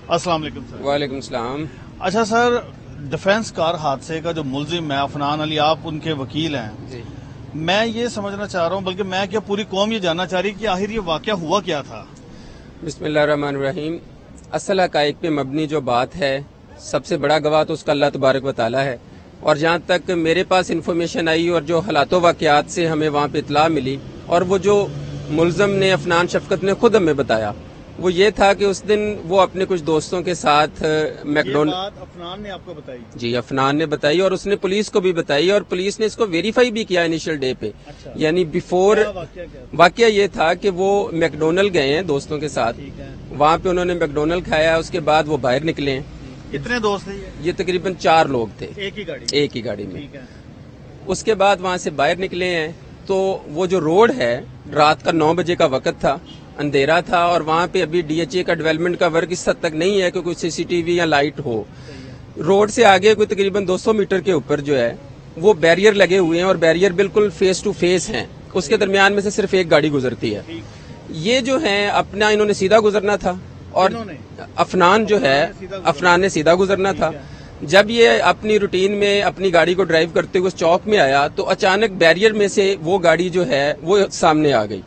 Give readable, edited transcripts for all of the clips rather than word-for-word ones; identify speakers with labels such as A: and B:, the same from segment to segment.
A: अस्सलाम वालेकुम सर।
B: वालेकुम सलाम।
A: अच्छा सर, डिफेंस कार हादसे का जो मुलजिम है अफनान अली, आप उनके वकील हैं
B: जी।
A: मैं ये समझना चाह रहा हूँ, बल्कि मैं क्या पूरी कौम ये जानना चाह रही कि आखिर ये वाकया हुआ क्या था।
B: बिस्मिल्लाहिर्रहमानिर्रहीम। असल हकाइक पे मबनी जो बात है, सबसे बड़ा गवाह तो उसका अल्लाह तबारक व तआला है। और जहाँ तक मेरे पास इन्फॉर्मेशन आई और जो हालातों वाकयात से हमें वहाँ पे इतला मिली, और वो जो मुलजम ने अफनान शफकत ने खुद हमें बताया, वो ये था कि उस दिन वो अपने कुछ दोस्तों के साथ मैकडोनल्ड।
A: ये बात अफनान ने आपको बताई?
B: जी, अफनान ने बताई और उसने पुलिस को भी बताई, और पुलिस ने इसको वेरीफाई भी किया इनिशियल डे पे।
A: अच्छा।
B: यानी बिफोर वाकया ये था कि वो मैकडोनल्ड गए हैं दोस्तों के साथ, वहाँ पे उन्होंने मैकडोनल्ड खाया, उसके बाद वो बाहर निकले हैं।
A: कितने दोस्त थे
B: ये तकरीबन 4 लोग थे
A: एक ही गाड़ी में।
B: ठीक है। उसके बाद वहाँ से बाहर निकले हैं, तो वो जो रोड है, रात का 9 बजे का वक्त था, अंधेरा था, और वहाँ पे अभी डीएचए का डेवलपमेंट का वर्क इस हद तक नहीं है कि कोई सीसीटीवी या लाइट हो। रोड से आगे कोई तकरीबन 200 मीटर के ऊपर जो है वो बैरियर लगे हुए हैं, और बैरियर बिल्कुल फेस टू फेस हैं। उसके दरमियान में से सिर्फ एक गाड़ी गुजरती है। ये जो है अपना इन्होंने सीधा गुजरना था, और अफनान जो है अफनान ने सीधा गुजरना था। जब ये अपनी रूटीन में अपनी गाड़ी को ड्राइव करते हुए उस चौक में आया, तो अचानक बैरियर में से वो गाड़ी जो है वो सामने आ गई।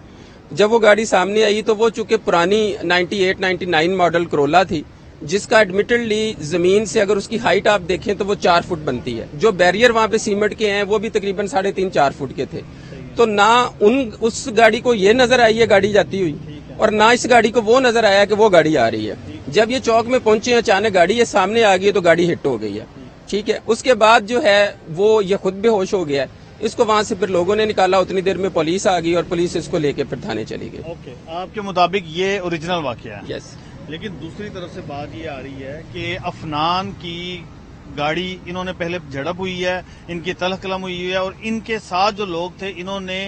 B: जब वो गाड़ी सामने आई तो वो चूंकि पुरानी 98-99 मॉडल करोला थी, जिसका एडमिटेडली जमीन से अगर उसकी हाइट आप देखें तो वो 4 फुट बनती है। जो बैरियर वहां पे सीमेंट के हैं वो भी तकरीबन 3.5-4 फुट के थे। तो ना उस गाड़ी को ये नजर आई है गाड़ी जाती हुई, और ना इस गाड़ी को वो नजर आया कि वो गाड़ी आ रही है। जब ये चौक में पहुंचे, अचानक गाड़ी ये सामने आ गई तो गाड़ी हिट हो गई है। ठीक है। उसके बाद जो है वो ये खुद बेहोश हो गया है। इसको वहां से फिर लोगों ने निकाला, उतनी देर में पुलिस आ गई और पुलिस इसको लेके फिर थाने चली गई।
A: ओके, आपके मुताबिक ये ओरिजिनल वाकया है?
B: यस।
A: लेकिन दूसरी तरफ से बात ये आ रही है कि अफनान की गाड़ी इन्होंने पहले झड़प हुई है, इनकी तलख कलम हुई है, और इनके साथ जो लोग थे इन्होंने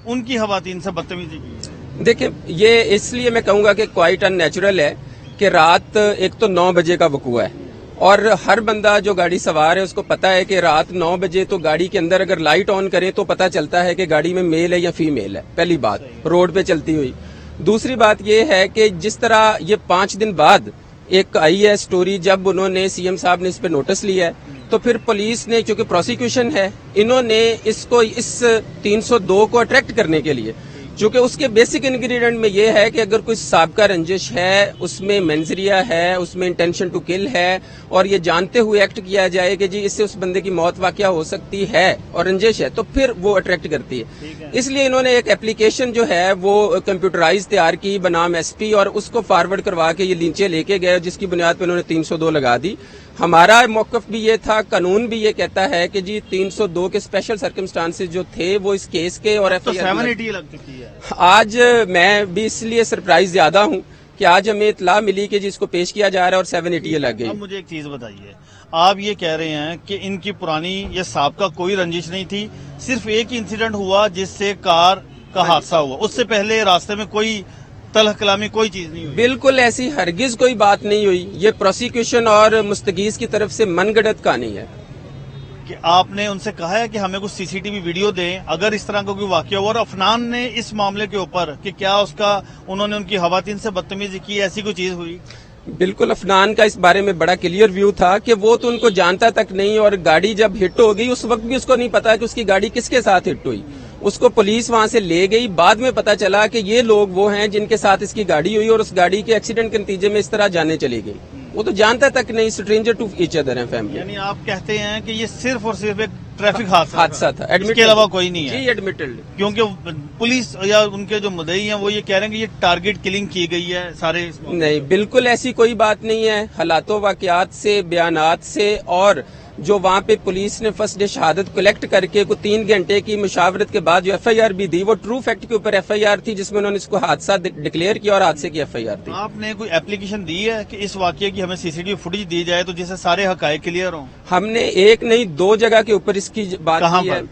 A: उनकी खवातीन से बदतमीजी की है।
B: देखिए, ये इसलिए मैं कहूंगा कि क्वाइट अननेचुरल है कि रात एक तो 9 बजे का वकूआ है, और हर बंदा जो गाड़ी सवार है उसको पता है कि रात 9 बजे तो गाड़ी के अंदर अगर लाइट ऑन करें तो पता चलता है कि गाड़ी में मेल है या फीमेल है। पहली बात, रोड पे चलती हुई। दूसरी बात ये है कि जिस तरह ये 5 दिन बाद एक आई है स्टोरी, जब उन्होंने सीएम साहब ने इस पे नोटिस लिया है, तो फिर पुलिस ने, क्योंकि प्रोसिक्यूशन है, इन्होंने इसको इस 302 को अट्रैक्ट करने के लिए, चूंकि उसके बेसिक इंग्रेडिएंट में ये है कि अगर कोई साबका रंजिश है, उसमें मेंजरिया है, उसमें इंटेंशन टू किल है, और ये जानते हुए एक्ट किया जाए कि जी इससे उस बंदे की मौत वाकया हो सकती है और रंजिश है, तो फिर वो अट्रैक्ट करती है। इसलिए इन्होंने एक एप्लीकेशन जो है वो कंप्यूटराइज तैयार की बनाम एसपी, और उसको फॉरवर्ड करवा के ये नीचे लेके गए, जिसकी बुनियाद पर उन्होंने 302 लगा दी। हमारा मौकफ भी ये था, कानून भी ये कहता है कि जी 302 के स्पेशल सर्कमस्टांसेस जो थे वो इस केस के, और
A: तो 780 लग चुकी है।
B: आज मैं भी इसलिए सरप्राइज ज्यादा हूं कि आज हमें इतला मिली कि जिसको पेश किया जा रहा है और 780 लग गई।
A: अब मुझे एक चीज बताइए, आप ये कह रहे हैं कि इनकी पुरानी ये साबका कोई रंजिश नहीं थी, सिर्फ एक ही इंसिडेंट हुआ जिससे कार का हादसा हुआ, उससे पहले रास्ते में कोई तलह कलामी कोई चीज नहीं हुई? बिल्कुल
B: ऐसी हरगिज कोई बात नहीं हुई। ये प्रोसिक्यूशन और मुस्तगीज की तरफ से मनगढ़ंत कहानी है।
A: कि आपने उनसे कहा है कि हमें कुछ सीसीटीवी वीडियो दें अगर इस तरह का कोई वाकया हुआ? और अफनान ने इस मामले के ऊपर कि क्या उन्होंने उनकी खवातीन से बदतमीजी की, ऐसी कोई चीज हुई?
B: बिल्कुल, अफनान का इस बारे में बड़ा क्लियर व्यू था कि वो तो उनको जानता तक नहीं, और गाड़ी जब हिट हो गई उस वक्त भी उसको नहीं पता कि उसकी गाड़ी किसके साथ हिट हुई। उसको पुलिस वहां से ले गई, बाद में पता चला कि ये लोग वो हैं जिनके साथ इसकी गाड़ी हुई, और उस गाड़ी के एक्सीडेंट के नतीजे में इस तरह जाने चली गई। वो तो जानता तक नहीं, स्ट्रेंजर टू ईच अदर है फैमिली।
A: यानी आप कहते हैं कि ये सिर्फ और सिर्फ एक ट्रैफिक हादसा था,
B: इसके
A: अलावा कोई नहीं है?
B: जी, एडमिटेड।
A: क्योंकि पुलिस या उनके जो मुद्दई हैं वो ये कह रहे हैं कि ये टारगेट किलिंग की गई है सारे।
B: नहीं, बिल्कुल ऐसी कोई बात नहीं है। हालातों वाकयात से, बयानात से, और जो वहाँ पे पुलिस ने फर्स्ट डे शहादत कलेक्ट करके कुछ 3 घंटे की मुशावरत के बाद जो एफआईआर भी दी, वो ट्रू फैक्ट के ऊपर एफआईआर थी, जिसमें उन्होंने इसको हादसा डिक्लेयर किया और हादसे की एफआईआर थी।
A: आपने कोई एप्लीकेशन दी है कि इस वाकये की हमें सीसीटीवी फुटेज दी जाए तो जिससे सारे हकायक क्लियर हों?
B: हमने एक नहीं 2 जगह के ऊपर इसकी बात की है।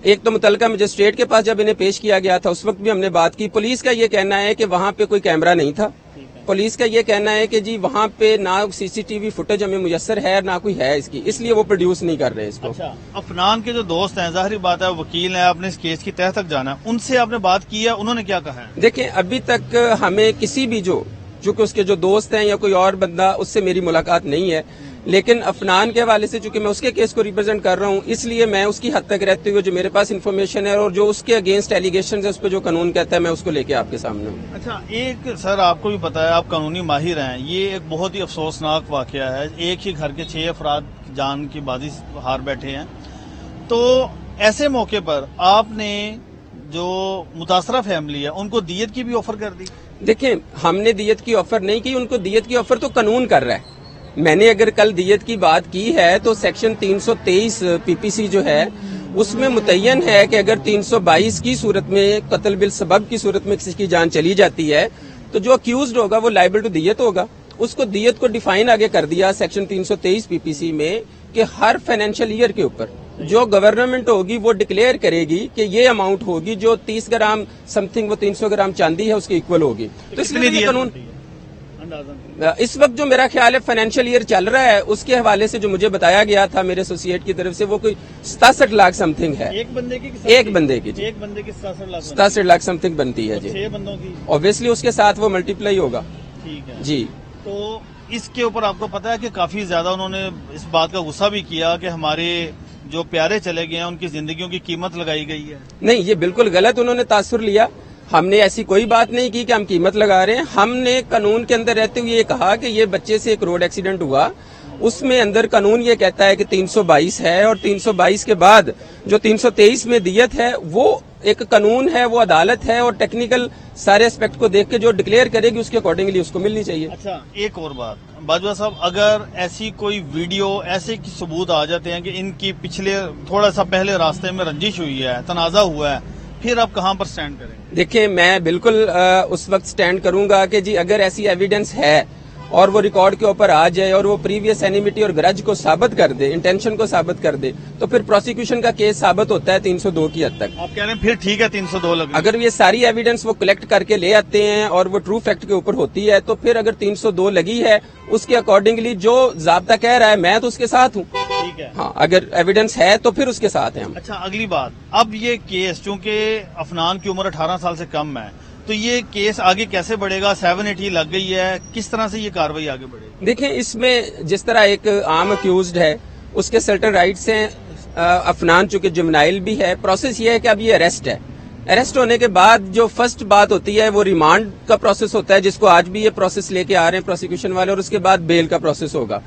B: एक तो मुतलका मजिस्ट्रेट के पास जब इन्हें पेश किया गया था उस वक्त भी हमने बात की। पुलिस का ये कहना है कि वहाँ पे कोई कैमरा नहीं था। पुलिस का ये कहना है कि जी वहाँ पे ना सीसीटीवी फुटेज हमें मुयस्सर है ना कोई है इसकी, इसलिए वो प्रोड्यूस नहीं कर रहे इसको।
A: अच्छा, अफनान के जो दोस्त हैं, जाहिर बात है वकील हैं, आपने इस केस की तह तक जाना, उनसे आपने बात की है, उन्होंने क्या कहा है?
B: देखें, अभी तक हमें किसी भी जो چونکہ اس کے جو دوست ہیں یا کوئی اور بندہ، اس سے میری ملاقات نہیں ہے. لیکن افنان کے حوالے سے چونکہ میں اس کے کیس کو ریپرزینٹ کر رہا ہوں، اس لیے میں اس کی حد تک رہتے ہوئے جو میرے پاس انفارمیشن ہے اور جو اس کے اگینسٹ ایلیگیشن ہے اس پہ جو قانون کہتا ہے میں اس کو لے کے آپ کے سامنے ہوں.
A: اچھا، ایک سر آپ کو بھی پتا ہے، آپ قانونی ماہر ہیں، یہ ایک بہت ہی افسوسناک واقعہ ہے. ایک ہی گھر کے 6 افراد جان کی بازی ہار بیٹھے ہیں. تو ایسے موقع پر آپ نے جو متاثرہ فیملی ہے ان کو دیت کی بھی آفر کر دی؟
B: دیکھیں، ہم نے دیت کی آفر نہیں کی، ان کو دیت کی آفر تو قانون کر رہا ہے. میں نے اگر کل دیت کی بات کی ہے تو سیکشن 323 پی پی سی جو ہے اس میں متعین ہے کہ اگر 322 کی صورت میں قتل بالسبب کی صورت میں کسی کی جان چلی جاتی ہے تو جو اکیوزڈ ہوگا وہ لائبل ٹو دیت ہوگا. اس کو دیت کو ڈیفائن آگے کر دیا سیکشن 323 پی پی سی میں کہ ہر فائنینشیل ایئر کے اوپر جو گورنمنٹ ہوگی وہ ڈکلیئر کرے گی کہ یہ اماؤنٹ ہوگی جو 30 گرام سم تھنگ وہ 300 گرام چاندی ہے اس کے ایکول ہوگی. تو اس لیے قانون اس وقت جو میرا خیال ہے فائنینشیل ایئر چل رہا ہے اس کے حوالے سے جو مجھے بتایا گیا تھا میرے ایسوسیٹ کی طرف سے وہ کوئی 67 لاکھ سم تھنگ ہے.
A: ایک بندے کی
B: ایک بندے کی 67 لاکھ سم تھنگ بنتی ہے جی.
A: 6 بندوں کی
B: اوبیسلی اس کے ساتھ وہ ملٹیپلائی ہوگا.
A: ٹھیک ہے
B: جی.
A: تو اس کے اوپر آپ کو پتا ہے کہ کافی زیادہ انہوں نے اس بات کا غصہ بھی کیا کہ ہمارے جو پیارے چلے گئے ہیں ان کی زندگیوں کی قیمت لگائی گئی ہے. نہیں،
B: یہ بالکل غلط انہوں نے تاثر لیا. ہم نے ایسی کوئی بات نہیں کی کہ ہم قیمت لگا رہے ہیں. ہم نے قانون کے اندر رہتے ہوئے یہ کہا کہ یہ بچے سے ایک روڈ ایکسیڈنٹ ہوا، اس میں اندر قانون یہ کہتا ہے کہ 322 ہے اور 322 کے بعد جو 323 میں دیت ہے وہ ایک قانون ہے، وہ عدالت ہے اور ٹیکنیکل سارے اسپیکٹ کو دیکھ کے جو ڈکلیئر کرے گی اس کے اکارڈنگلی اس کو ملنی چاہیے.
A: اچھا، ایک اور بات باجوہ صاحب، اگر ایسی کوئی ویڈیو ایسے کی ثبوت آ جاتے ہیں کہ ان کی پچھلے تھوڑا سا پہلے راستے میں رنجش ہوئی ہے، تنازع ہوا ہے، پھر آپ کہاں پر سٹینڈ کریں گے؟
B: دیکھیں، میں بالکل اس وقت سٹینڈ کروں گا کہ جی اگر ایسی ایویڈنس ہے اور وہ ریکارڈ کے اوپر آ جائے اور وہ پریویس اینیمیٹی اور گرج کو ثابت کر دے، انٹینشن کو ثابت کر دے، تو پھر پروسیکیوشن کا کیس ثابت ہوتا ہے 302 کی حد تک.
A: آپ کہہ رہے ہیں پھر ٹھیک ہے 302 لگ.
B: اگر یہ ساری ایویڈنس وہ کلیکٹ کر کے لے آتے ہیں اور وہ ٹرو فیکٹ کے اوپر ہوتی ہے تو پھر اگر 302 لگی ہے اس کے اکارڈنگلی جو ضابطہ کہہ رہا ہے میں تو اس کے ساتھ ہوں.
A: ٹھیک ہے.
B: ہاں، اگر ایویڈنس ہے تو پھر اس کے ساتھ ہیں ہم.
A: اچھا، اگلی بات، اب یہ کیس چونکہ افنان کی عمر 18 سال سے کم ہے تو یہ کیس آگے کیسے بڑھے گا؟ 780 لگ گئی ہے، کس طرح سے یہ کاروائی آگے بڑھے گی؟
B: دیکھیں، اس میں جس طرح ایک عام اکیوزڈ ہے اس کے سرٹن رائٹس ہیں. افنان چونکہ جمنائل بھی ہے، پروسیس یہ ہے کہ اب یہ اریسٹ ہے. اریسٹ ہونے کے بعد جو فرسٹ بات ہوتی ہے وہ ریمانڈ کا پروسیس ہوتا ہے جس کو آج بھی یہ پروسیس لے کے آ رہے ہیں پروسیکیوشن والے، اور اس کے بعد بیل کا پروسیس ہوگا.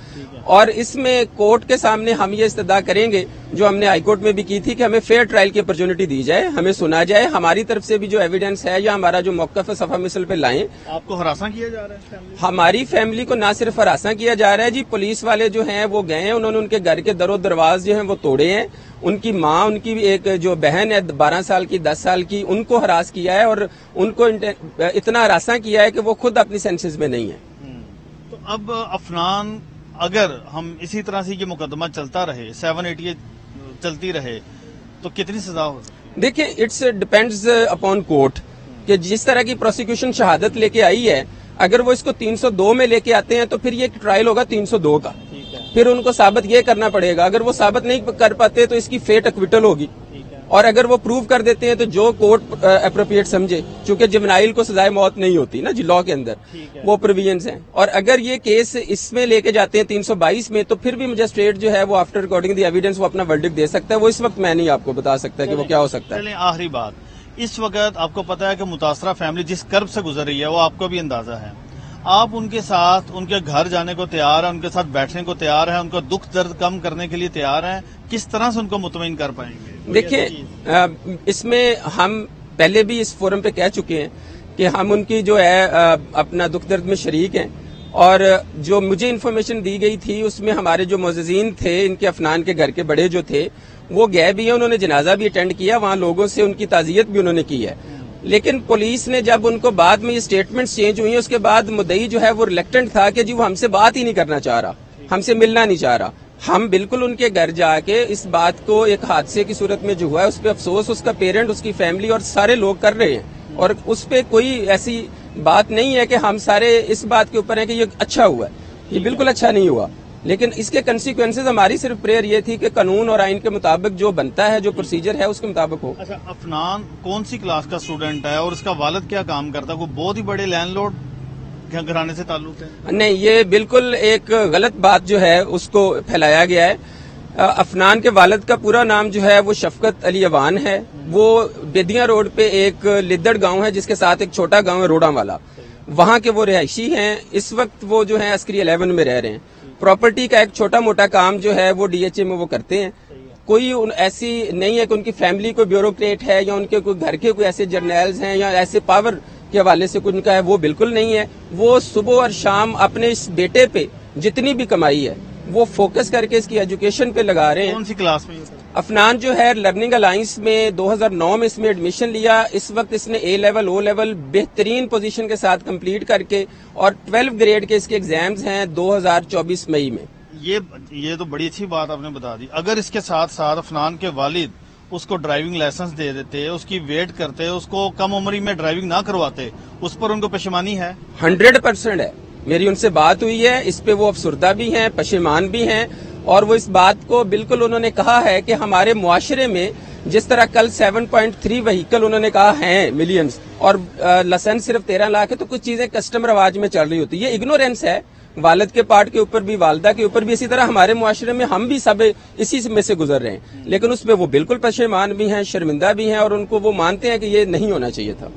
B: اور اس میں کورٹ کے سامنے ہم یہ استدعا کریں گے جو ہم نے ہائی کورٹ میں بھی کی تھی کہ ہمیں فیئر ٹرائل کی اپرچونٹی دی جائے، ہمیں سنا جائے، ہماری طرف سے بھی جو ایویڈنس ہے یا ہمارا جو موقف ہے صفحہ مثل پہ لائیں.
A: آپ کو ہراساں کیا جا رہا ہے فیملی؟
B: ہماری فیملی کو نہ صرف ہراساں کیا جا رہا ہے جی، پولیس والے جو ہیں وہ گئے ہیں، انہوں نے ان کے گھر کے در و دروازے جو ہیں وہ توڑے ہیں. ان کی ماں، ان کی ایک جو بہن ہے 12 سال کی 10 سال کی، ان کو ہراس کیا ہے اور ان کو اتنا ہراساں کیا ہے کہ وہ خود اپنی سینسز میں نہیں ہے.
A: تو اب افنان، اگر ہم اسی طرح سے یہ مقدمہ چلتا رہے، 780 چلتی رہے، تو کتنی سزا ہو سکتی؟
B: دیکھیں، اٹس ڈیپینڈز اپون کورٹ کہ جس طرح کی پروسیکیوشن شہادت لے کے آئی ہے، اگر وہ اس کو 302 میں لے کے آتے ہیں تو پھر یہ ٹرائل ہوگا 302 کا. پھر ان کو ثابت یہ کرنا پڑے گا. اگر وہ ثابت نہیں کر پاتے تو اس کی فیٹ اکویٹل ہوگی، اور اگر وہ پروو کر دیتے ہیں تو جو کورٹ اپروپریٹ سمجھے، چونکہ جمنائل کو سزائے موت نہیں ہوتی نا جی لا کے اندر، وہ پروویژنز ہیں. اور اگر یہ کیس اس میں لے کے جاتے ہیں 322 میں تو پھر بھی مجسٹریٹ جو ہے وہ آفٹر ریکارڈنگ دی ایویڈنس وہ اپنا ورڈکٹ دے سکتا ہے. وہ اس وقت میں نہیں آپ کو بتا سکتا کہ وہ کیا ہو سکتا ہے.
A: چلیں، آخری بات، اس وقت آپ کو پتا ہے کہ متاثرہ فیملی جس کرب سے گزر رہی ہے وہ آپ کو بھی اندازہ ہے. آپ ان کے ساتھ ان کے گھر جانے کو تیار ہیں، ان کے ساتھ بیٹھنے کو تیار ہیں، ان کا دکھ درد کم کرنے کے لیے تیار ہیں، کس طرح سے ان کو مطمئن کر پائیں گے؟
B: دیکھیں، اس میں ہم پہلے بھی اس فورم پہ کہہ چکے ہیں کہ ہم ان کی جو ہے اپنا دکھ درد میں شریک ہیں، اور جو مجھے انفارمیشن دی گئی تھی اس میں ہمارے جو معززین تھے ان کے افنان کے گھر کے بڑے جو تھے وہ گئے بھی ہیں، انہوں نے جنازہ بھی اٹینڈ کیا، وہاں لوگوں سے ان کی تعزیت بھی انہوں نے کی ہے. لیکن پولیس نے جب ان کو بعد میں یہ سٹیٹمنٹس چینج ہوئی ہیں اس کے بعد مدعی جو ہے وہ ریلیکٹنٹ تھا کہ جی وہ ہم سے بات ہی نہیں کرنا چاہ رہا، ہم سے ملنا نہیں چاہ رہا. ہم بالکل ان کے گھر جا کے اس بات کو ایک حادثے کی صورت میں جو ہوا ہے اس پہ افسوس اس کا پیرنٹ، اس کی فیملی اور سارے لوگ کر رہے ہیں، اور اس پہ کوئی ایسی بات نہیں ہے کہ ہم سارے اس بات کے اوپر ہیں کہ یہ اچھا ہوا ہے. یہ بالکل اچھا نہیں ہوا، لیکن اس کے کنسیکوینسز ہماری صرف پریئر یہ تھی کہ قانون اور آئین کے مطابق جو بنتا ہے، جو پروسیجر ہے اس کے مطابق ہو.
A: اچھا، افنان کون سی کلاس کا اسٹوڈنٹ ہے اور اس کا والد کیا کام کرتا ہے؟ کوئی بہت ہی بڑے لینڈ لارڈ घराने से ताल्लुक है?
B: नहीं, ये बिल्कुल एक गलत बात जो है उसको फैलाया गया है। अफनान के वालिद का पूरा नाम जो है वो शफकत अली अवान है। वो बेदिया रोड पे एक लिद्दड़ गांव है जिसके साथ एक छोटा गांव है रोड़ा वाला, वहां के वो रिहायशी हैं। इस वक्त वो जो है अस्करी 11 में रह रहे हैं। प्रॉपर्टी का एक छोटा मोटा काम जो है वो डीएचए में वो करते हैं। कोई ऐसी नहीं है कि उनकी फैमिली कोई ब्यूरोक्रेट है या उनके कोई घर के कोई ऐसे जर्नल्स हैं या ऐसे पावर के हवाले से कुछ उनका है, वो बिल्कुल नहीं है। वो सुबह और शाम अपने इस बेटे पे जितनी भी कमाई है वो फोकस करके इसकी एजुकेशन पे लगा रहे हैं।
A: कौन सी क्लास में?
B: अफनान जो है लर्निंग अलायंस में 2009 में इसमें एडमिशन लिया। इस वक्त इसने ए लेवल ओ लेवल बेहतरीन पोजीशन के साथ कंप्लीट करके और 12 ग्रेड के इसके एग्जाम्स हैं 2024 मई में।
A: ये तो बड़ी अच्छी बात आपने बता दी। अगर इसके साथ साथ अफनान के वालिद उसको ड्राइविंग लाइसेंस दे देते, उसकी वेट करते, उसको कम उम्र में ड्राइविंग ना करवाते, उस पर उनको पशेमानी है?
B: 100% है। मेरी उनसे बात हुई है, इस पे वो अफसुर्दा भी हैं, पशेमान भी हैं और वो इस बात को बिल्कुल उन्होंने कहा है कि हमारे मुआशरे में जिस तरह कल 7.3 व्हीकल उन्होंने कहा हैं मिलियंस और लाइसेंस सिर्फ 13 लाख है, तो कुछ चीजें कस्टम रवाज में चल रही होती है। ये इग्नोरेंस है वालिद के पार्ट के ऊपर भी, वालदा के ऊपर भी। इसी तरह हमारे मुआशरे में हम भी सब इसी में से गुजर रहे हैं, लेकिन उसमें वो बिल्कुल पशेमान भी हैं, शर्मिंदा भी हैं और उनको वो मानते हैं कि ये नहीं होना चाहिए था।